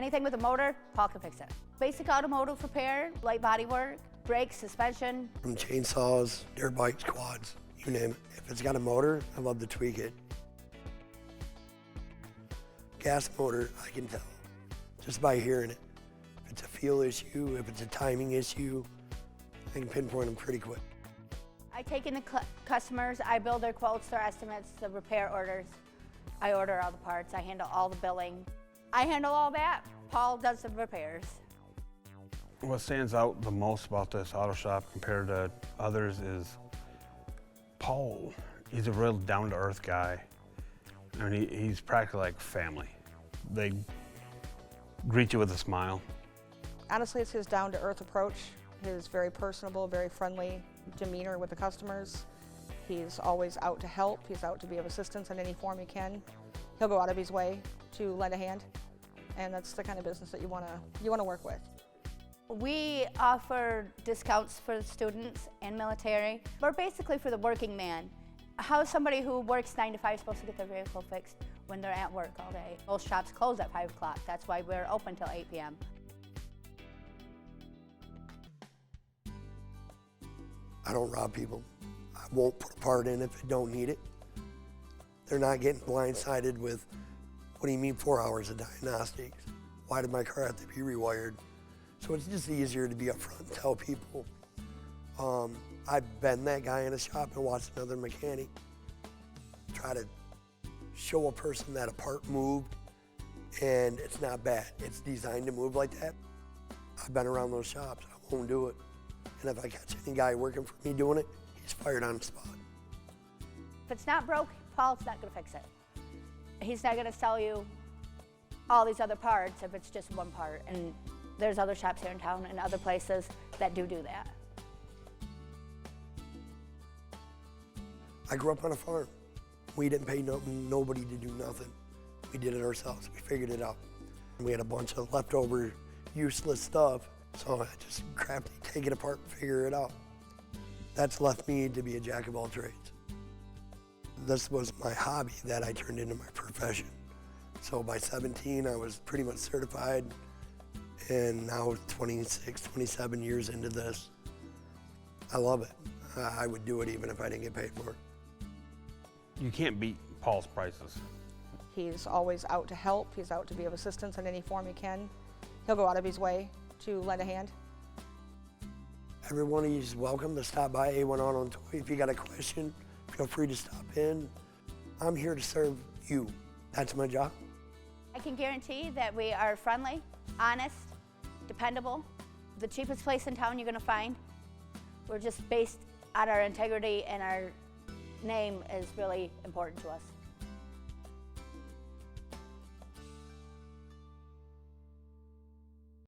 Anything with a motor, Paul can fix it. Basic automotive repair, light body work, brakes, suspension. From chainsaws, dirt bikes, quads, you name it. If it's got a motor, I love to tweak it. Gas motor, I can tell just by hearing it. If it's a fuel issue, if it's a timing issue, I can pinpoint them pretty quick. I take in the customers, I build their quotes, their estimates, the repair orders. I order all the parts, I handle all the billing. I handle all that. Paul does the repairs. What stands out the most about this auto shop compared to others is Paul. He's a real down-to-earth guy. I mean, he's practically like family. They greet you with a smile. Honestly, it's his down-to-earth approach, his very personable, very friendly demeanor with the customers. He's always out to help. He's out to be of assistance in any form he can. He'll go out of his way to lend a hand, and that's the kind of business that you want to work with. We offer discounts for students and military. We're basically for the working man. How is somebody who works 9 to 5 supposed to get their vehicle fixed when they're at work all day? Most shops close at 5 o'clock. That's why we're open till 8 p.m. I don't rob people. I won't put a part in if I don't need it. They're not getting blindsided with, what do you mean 4 hours of diagnostics? Why did my car have to be rewired? So it's just easier to be upfront and tell people. I've been that guy in a shop and watched another mechanic try to show a person that a part moved and it's not bad. It's designed to move like that. I've been around those shops. I won't do it. And if I catch any guy working for me doing it, he's fired on the spot. If it's not broke, Paul's not going to fix it. He's not going to sell you all these other parts if it's just one part. And there's other shops here in town and other places that do that. I grew up on a farm. We didn't pay nobody to do nothing. We did it ourselves. We figured it out. We had a bunch of leftover, useless stuff, so I just crafty, take it apart and figure it out. That's left me to be a jack of all trades. This was my hobby that I turned into my profession. So by 17, I was pretty much certified, and now 26, 27 years into this, I love it. I would do it even if I didn't get paid for it. You can't beat Paul's prices. He's always out to help. He's out to be of assistance in any form he can. He'll go out of his way to lend a hand. Every one of you is welcome to stop by A1 Auto and Toy. If you got a question, feel free to stop in. I'm here to serve you. That's my job. I can guarantee that we are friendly, honest, dependable, the cheapest place in town you're going to find. We're just based on our integrity, and our name is really important to us.